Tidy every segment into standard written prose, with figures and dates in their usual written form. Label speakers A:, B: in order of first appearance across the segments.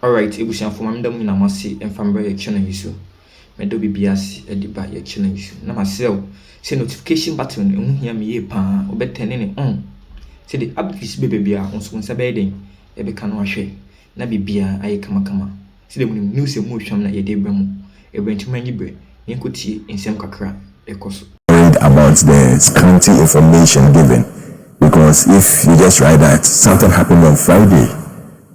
A: Alright, ebusian for mamda mu na masi emfambra ye chena yiso. Medo bibiasi ediba ye chena yiso. Na masel say notification button ehun hia me ye pa obetene ne on. Say the updates bebia onso nsa be den e be ka no ahwe. Na bibia aye kama. Say the news e mu hwam na ye de bra mu. E brentima nyibre. Yenkotie ensem kakra ekoso.
B: Worried about the scanty information given, because if you just write that something happened on Friday,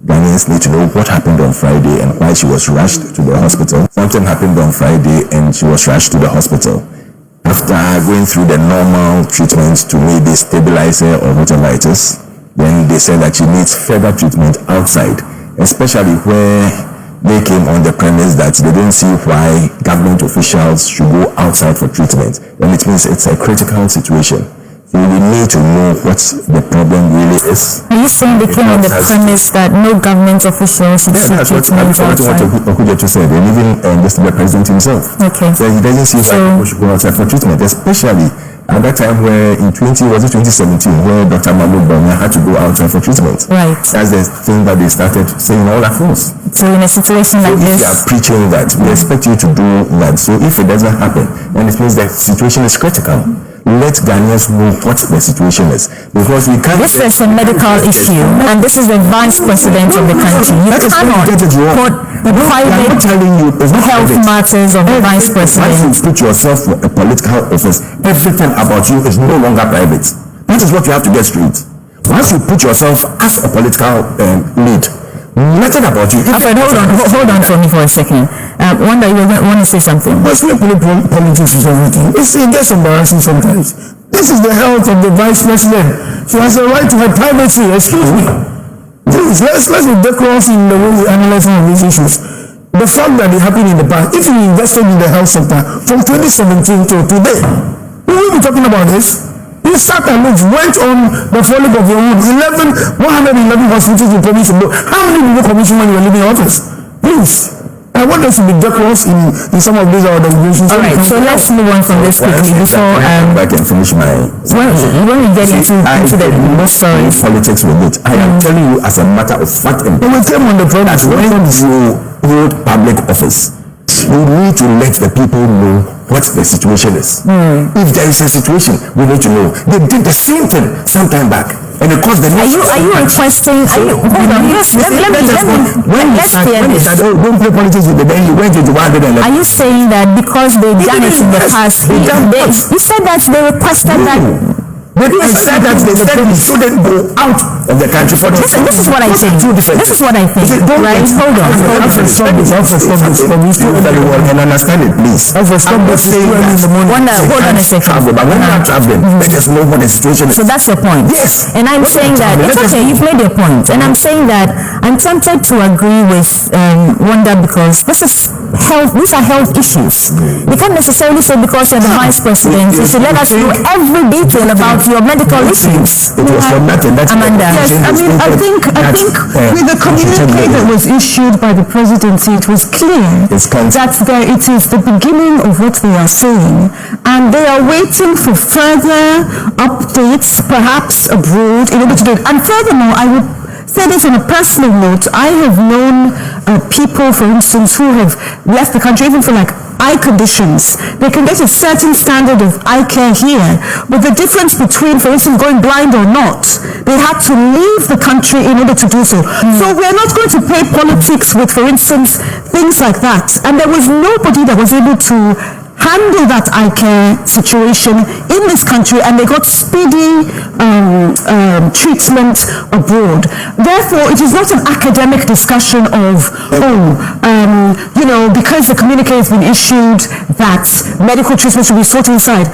B: Ghanaians need to know what happened on Friday and why she was rushed to the hospital. Something happened on Friday and she was rushed to the hospital. After going through the normal treatments to maybe stabilize her or whatever it is, then they said that she needs further treatment outside, especially where they came on the premise that they don't see why government officials should go outside for treatment. And it means it's a critical situation. So we need to know what the problem really is.
C: Are you saying they came on the premise that no government officials should seek treatment outside?
B: That's what Okujetu said, and even the president himself.
C: Okay.
B: So he doesn't see why people should go outside for treatment, especially at that time where in 2017 where Dr. Mahmoud Bawumia had to go outside for treatment.
C: Right.
B: That's the thing that they started saying all across.
C: So in a situation like
B: if
C: this,
B: they are preaching that, we expect you to do that. So if it doesn't happen, then it means the situation is critical. Let Ghanaians know what the situation is, because we can't.
C: This is a medical issue, and this is the vice president of the country. You cannot put the private health matters of the vice president.
B: Once you put yourself for a political office, everything about you is no longer private. That is what you have to get straight. Once you put yourself as a political lead, nothing about you.
C: Alfred, hold on for me for a second. Wanda, you want to say something?
D: But politics is everything. It gets embarrassing sometimes. This is the health of the vice president. She has a right to her privacy. Excuse me. Please, let's be decorous in the way we analyze some of these issues. The fact that it happened in the past, if we invested in the health sector from 2017 to today, we will be talking about this. You sat and went on the follow of your own 111 hospitals you promised to go. How many people commission when you were leaving office? Please. I want us to be decorous in some of these organizations.
C: All right, so let's move on from this quickly before
B: I can finish my.
C: When we get into the stories.
B: Politics with it. I am telling you as a matter of fact. And we came on the point that when you hold public office, we need to let the people know what the situation is. If there is a situation, we need to know. They did the same thing some time back. And of course,
C: are you requesting? Hold on. Yes, let me. Let's clear this.
B: Don't play politics with the day you went into 111.
C: Are you saying that because they've done it in the past, you said that they requested that?
B: But I said that they shouldn't go out of the country for
C: this is what I think. This is what I think. Right? Hold on.
B: Stop this. And understand it, please.
C: Hold on a second.
B: But when you are traveling, let us know what the situation is.
C: So that's your point.
B: Yes.
C: And I'm saying that it's okay. You've made your point, and I'm saying that I'm tempted to agree with Wanda because this is health. These are health issues. You can't necessarily say because you're the vice president, you should let us know every detail about your medical issues.
B: It was for nothing.
C: Amanda.
D: Yes, I think with the communique that was issued by the presidency, it was clear that it is the beginning of what they are saying, and they are waiting for further updates, perhaps abroad, in order to do it. And furthermore, I would say this on a personal note. I have known people, for instance, who have left the country even for like eye conditions. They can get a certain standard of eye care here, but the difference between, for instance, going blind or not, they had to leave the country in order to do so. So we're not going to play politics with, for instance, things like that. And there was nobody that was able to handle that eye care situation in this country, and they got speedy treatment abroad. Therefore, it is not an academic discussion of, because the communique has been issued that medical treatment should be sought inside.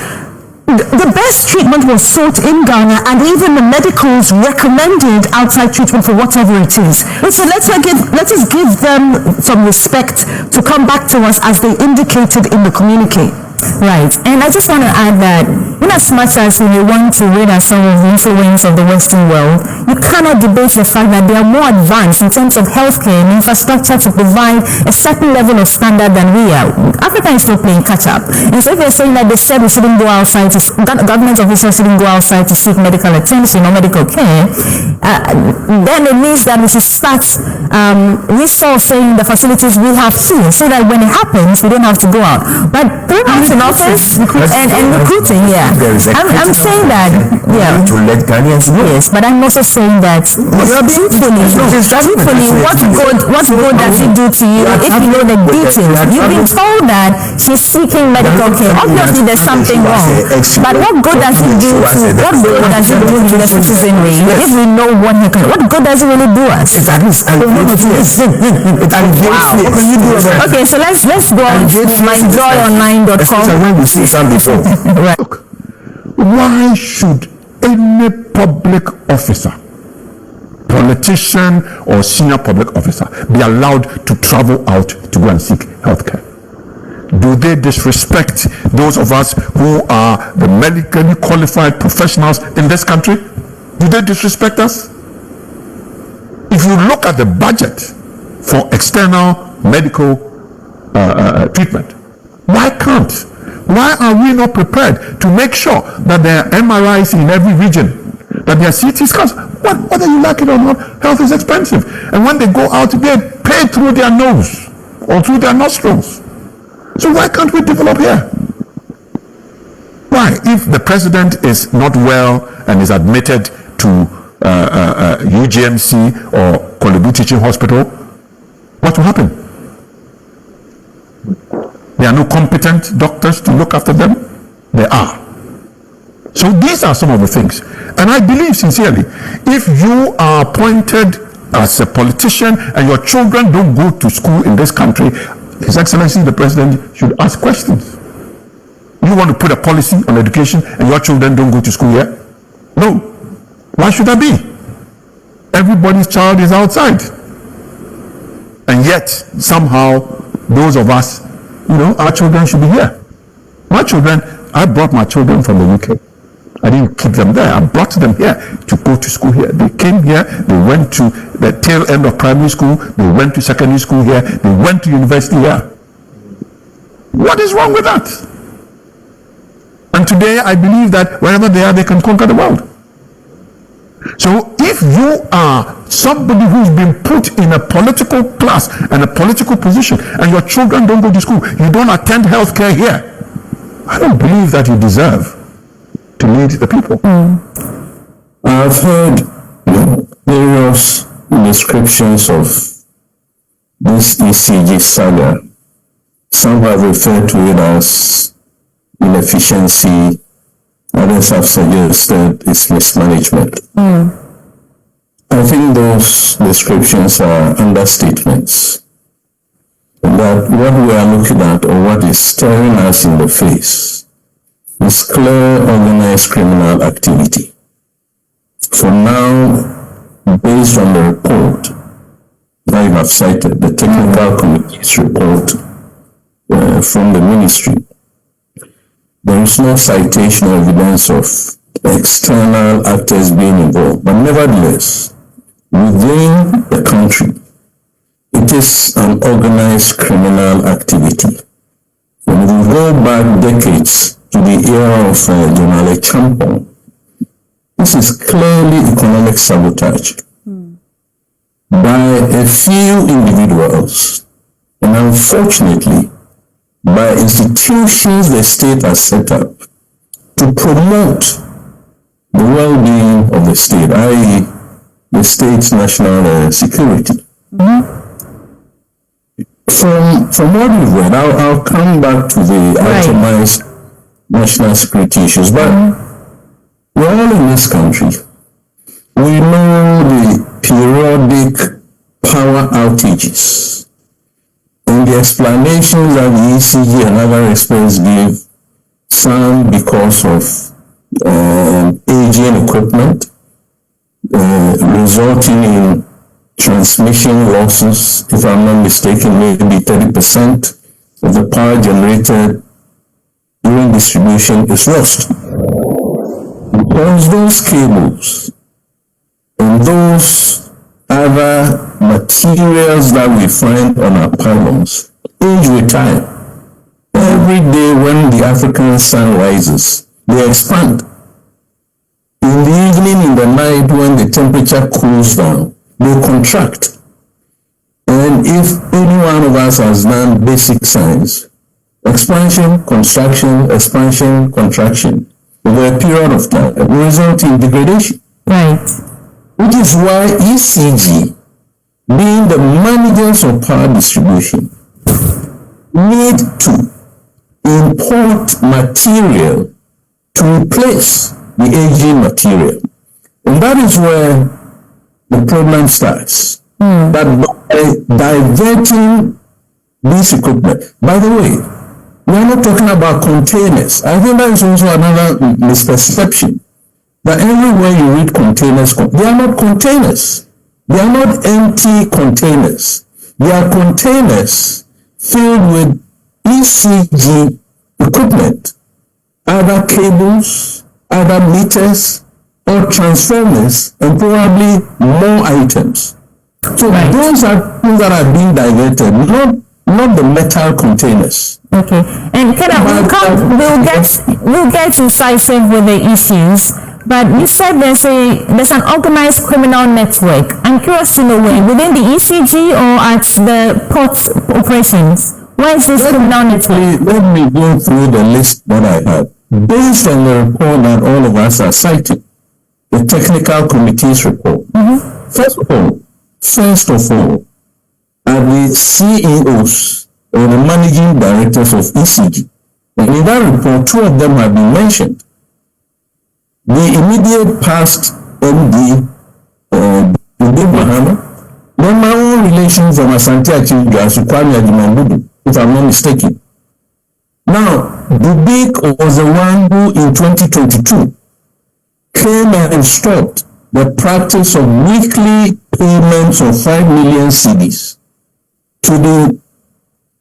D: The best treatment was sought in Ghana, and even the medicals recommended outside treatment for whatever it is. So let us give them some respect to come back to us as they indicated in the communique.
C: Right, and I just want to add that in as much as we may want to rid ourselves of the influence of the Western world, you cannot debate the fact that they are more advanced in terms of healthcare and infrastructure to provide a certain level of standard than we are. Africa is still playing catch up. And so if you're saying that they said we shouldn't go outside, government officials shouldn't go outside to seek medical attention or medical care, then it means that we should start resourcing the facilities we have here so that when it happens, we don't have to go out. But perhaps in office and recruiting, yeah. I'm saying that, yeah.
B: To let Ghanaians know.
C: Yes, but I'm also saying that truthfully, what good does it do to you if you know the details? You've been told that she's seeking medical care. Obviously, there's something wrong. But what good does it do to the citizenry if we know what good does it really do us? Okay, so let's go on to myjoyonline.com.
E: Right. Look, why should any public officer, politician or senior public officer be allowed to travel out to go and seek healthcare? Do they disrespect those of us who are the medically qualified professionals in this country? Do they disrespect us? If you look at the budget for external medical treatment, why are we not prepared to make sure that there are MRIs in every region, that there are CT scans? Whether you like it or not, health is expensive. And when they go out, they pay through their nose or through their nostrils. So why can't we develop here? Why? If the president is not well and is admitted to UGMC or Kolebu Teaching Hospital, what will happen? There are no competent doctors to look after them. There are. So these are some of the things. And I believe sincerely, if you are appointed as a politician and your children don't go to school in this country, His Excellency the President should ask questions. You want to put a policy on education and your children don't go to school here? No. Why should that be? Everybody's child is outside. And yet, somehow, those of us, our children should be here. My children, I brought my children from the UK. I didn't keep them there. I brought them here to go to school here. They came here, they went to the tail end of primary school, they went to secondary school here, they went to university here. What is wrong with that? And today, I believe that wherever they are, they can conquer the world. So if you are somebody who's been put in a political class and a political position and your children don't go to school, you don't attend healthcare here, I don't believe that you deserve to lead the people.
B: I've heard various descriptions of this ECG saga. Some have referred to it as inefficiency. Others have suggested it's mismanagement. I think those descriptions are understatements. That what we are looking at, or what is staring us in the face, is clear organized criminal activity. For now, based on the report that you have cited, the technical committee's report from the ministry, there is no citation or evidence of external actors being involved. But nevertheless, within the country, it is an organized criminal activity. When we go back decades to the era of General Champon, this is clearly economic sabotage by a few individuals, and unfortunately, by institutions the state has set up to promote the well-being of the state, i.e. the state's national security. From what we've read, I'll come back to the itemized national security issues, but we're all in this country. We know the periodic power outages and the explanations that the ECG and other experts give, some because of aging equipment, resulting in transmission losses. If I'm not mistaken, maybe 30% of the power generated during distribution is lost. Because those cables and those other materials that we find on our pylons age with time. Every day when the African sun rises, they expand. In the evening, in the night, when the temperature cools down, they contract. And if any one of us has done basic science, expansion, contraction, expansion, contraction, over a period of time, will result in degradation.
C: Right.
B: Which is why ECG, being the managers of power distribution, need to import material to replace the aging material. And that is where the problem starts. That by diverting this equipment, by the way, we are not talking about containers. I think that is also another misperception. That everywhere you read containers, they are not containers. They are not empty containers. They are containers filled with ECG equipment, either cables, either meters, or transformers, and probably more items. So those are things that are being diverted, not the metal containers.
C: Okay, and we'll get incisive with the issues. But you said there's an organized criminal network. I'm curious to know where, within the ECG or at the port operations? Where is this criminal network?
B: Let me go through the list that I have. Based on the report that all of us are citing, the technical committee's report. First of all, are the CEOs or the managing directors of ECG. And in that report, two of them have been mentioned. The immediate past MD, Jaane Naana, then my own relation from Asante Achimga, Kwame Ajimanbudu, if I'm not mistaken. Now, Dubik was the one who in 2022 came and stopped the practice of weekly payments of 5 million cedis to the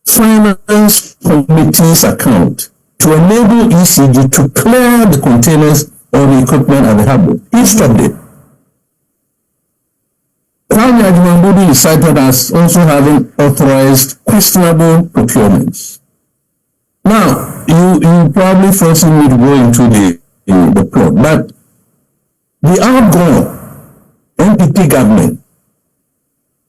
B: finance committee's account to enable ECG to clear the containers or the equipment at the harbor. He stopped it. Kwame Ajimanbudu is cited as also having authorized questionable procurements. Now, you probably forcing me to go into the plot, but the outgoing NPP government,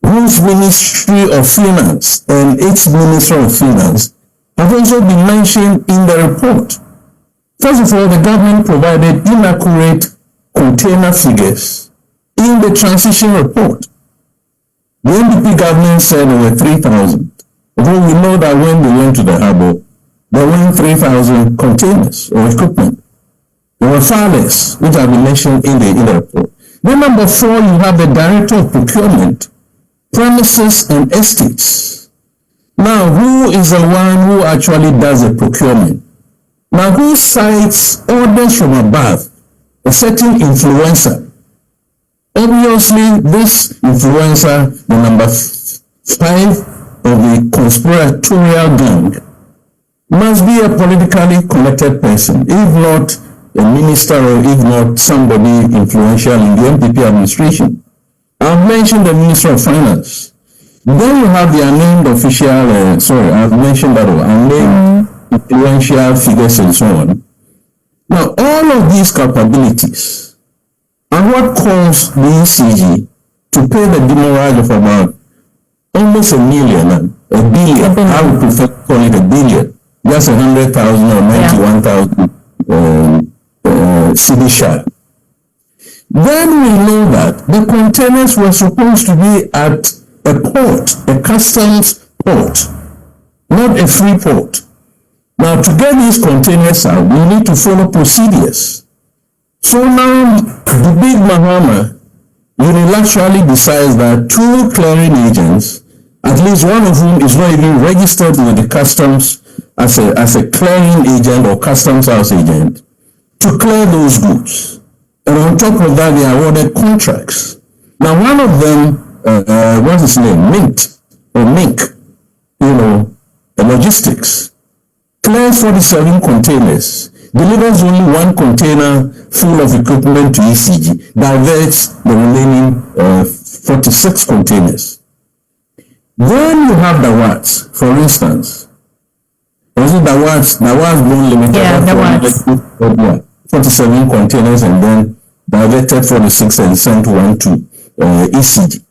B: whose Ministry of Finance and its Minister of Finance have also been mentioned in the report. First of all, the government provided inaccurate container figures in the transition report. The NPP government said there were 3,000. Although we know that when they went to the harbor, there weren't 3,000 containers or equipment. There were far less, which have been mentioned in the report. Then number 4, you have the Director of Procurement, Premises and Estates. Now, who is the one who actually does the procurement? Now, who cites orders from above? A certain influencer. Obviously, this influencer, the number 5 of the conspiratorial gang, must be a politically connected person, if not a minister or if not somebody influential in the NPP administration. I've mentioned the Minister of Finance. Then you have the unnamed official, I've mentioned that one, unnamed influential figures and so on. Now, all of these capabilities are what caused the ECG to pay the demurrage of about almost $1 million, $1 billion. I would prefer to call it $1 billion. Just 100,000 or 91,000 cedi share. Then we know that the containers were supposed to be at a port, a customs port, not a free port. Now, to get these containers out, we need to follow procedures. So now, the big Mahama unilaterally decides that 2 clearing agents, at least one of whom is not even registered with the customs as a clearing agent or customs house agent, to clear those goods. And on top of that, they awarded contracts. Now, one of them, what's his name? Mink, the logistics, clears 47 containers, delivers only one container full of equipment to ECG, diverts the remaining 46 containers. Then you have the Watts, for instance. Was it the Watts Bone Limited?
C: Yeah, the Watts.
B: 47 containers and then diverted 46 and sent one to ECG.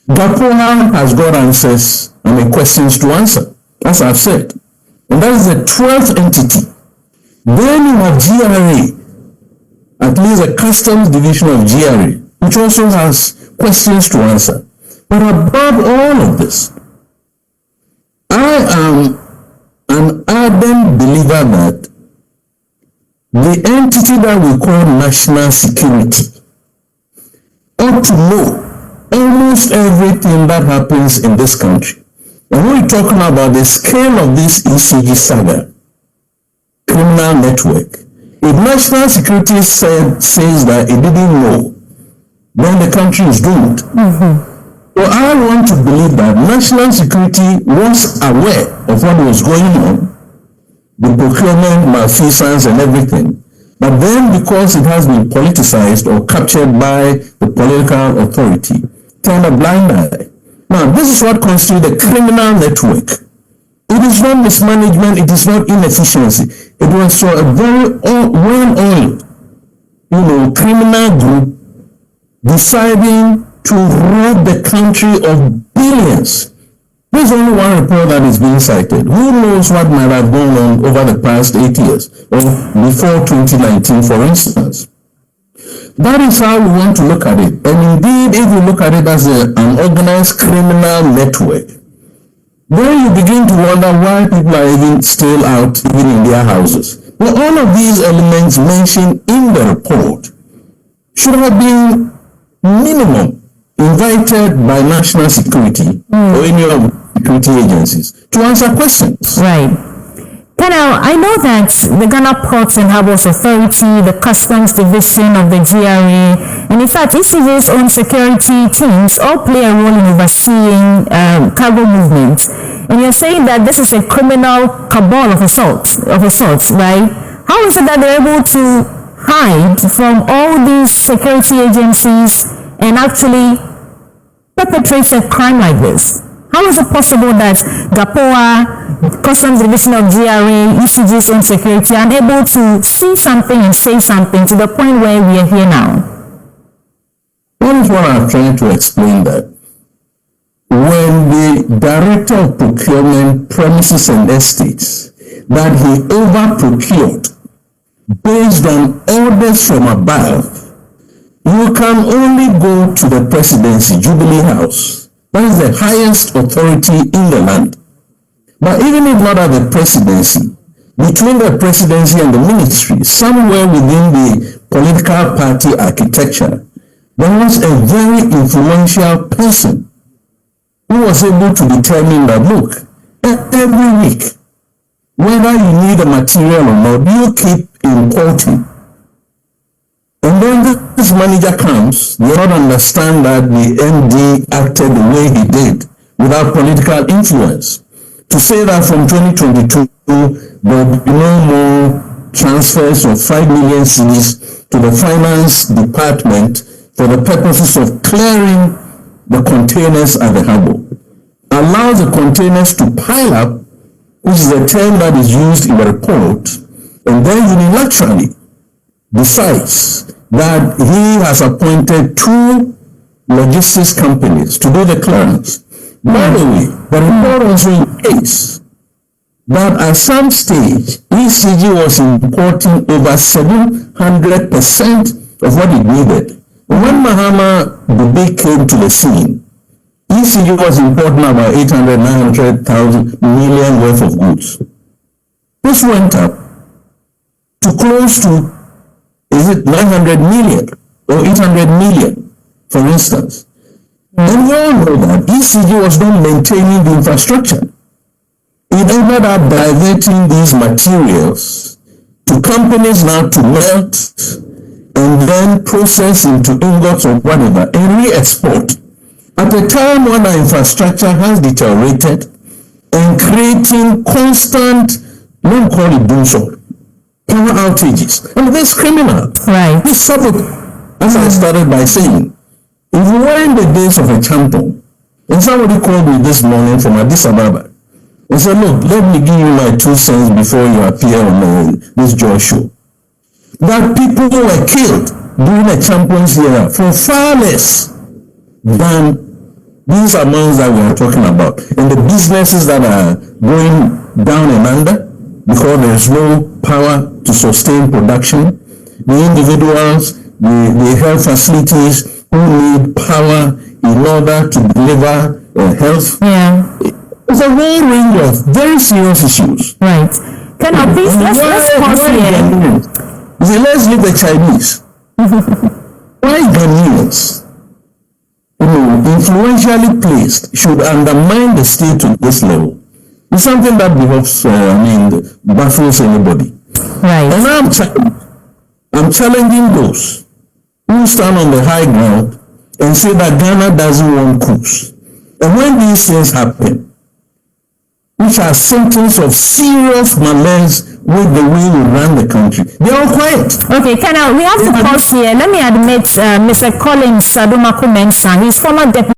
B: GAPOA has got answers, questions to answer, as I've said. And that is the 12th entity. Then you have GRA, at least a customs division of GRA, which also has questions to answer. But above all of this, I am an ardent believer that the entity that we call national security ought to know almost everything that happens in this country. And when we're talking about the scale of this ECG saga, criminal network, if national security says that it didn't know, then the country is doomed. So I want to believe that national security was aware of what was going on, the procurement, malfeasance and everything. But then because it has been politicized or captured by the political authority, turned a blind eye. Now, this is what constitutes the criminal network. It is not mismanagement, it is not inefficiency. It was so a very well-oiled, criminal group deciding to rob the country of billions. There's only one report that is being cited. Who knows what might have gone on over the past 8 years, or before 2019, for instance. That is how we want to look at it. And indeed, if you look at it as an organized criminal network, then you begin to wonder why people are even still out, even in their houses. Well, all of these elements mentioned in the report should have been minimum invited by national security or any of the security agencies to answer questions.
C: Right. Colonel, I know that the Ghana Ports and Harbours Authority, the Customs Division of the GRA, and in fact ECG's own security teams all play a role in overseeing cargo movement. And you're saying that this is a criminal cabal of assaults, right? How is it that they're able to hide from all these security agencies and actually perpetrate a crime like this? How is it possible that GAPOA, Customs Division of GRA, ECG's own security are able to see something and say something to the point where we are here now?
B: That is what I'm trying to explain, that when the Director of Procurement, Premises and Estates, that he over-procured based on orders from above, you can only go to the Presidency, Jubilee House. That is the highest authority in the land. But even if not at the Presidency, between the Presidency and the Ministry, somewhere within the political party architecture, there was a very influential person who was able to determine that, look, every week, whether you need a material or not, you keep importing. And then this manager comes, you don't understand that the MD acted the way he did without political influence. To say that from 2022, there will be no more transfers of 5 million cedis to the finance department for the purposes of clearing the containers at the harbor, allows the containers to pile up, which is a term that is used in the report, and then unilaterally decides that he has appointed 2 logistics companies to do the clearance. By the way, the report also indicates that at some stage, ECG was importing over 700% of what it needed. When Mahama Dube came to the scene, ECG was importing about 800-900,000 million worth of goods. This went up to close to, is it 900 million or 800 million, for instance. And we all know that ECG was not maintaining the infrastructure. It ended up diverting these materials to companies now to melt and then process into ingots or whatever and re-export at a time when our infrastructure has deteriorated and creating constant
F: Men call it doom song. Power outages. And this is criminal.
C: Right.
F: This sabotage. As I started by saying, if we were in the days of a champion, and somebody called me this morning from Addis Ababa and said, look, let me give you my 2 cents before you appear on this Joy show. That people were killed during a Champions era for far less than these amounts that we are talking about. And the businesses that are going down and under because there is no power to sustain production. The individuals, the health facilities who need power in order to deliver health.
C: Yeah.
F: It's a whole range of very serious issues.
C: Right. Can I please, let's pause here.
F: Let's leave the Chinese. Why Ghanaians, influentially placed, should undermine the state to this level? It's something that baffles anybody.
C: Right.
F: And I'm challenging those who stand on the high ground and say that Ghana doesn't want coups. And when these things happen, which are symptoms of serious malaise with the way we run the country, they're all quiet.
C: Okay, we have to pause here. Let me admit Mr. Collins Sadumaku Mensah, he's former deputy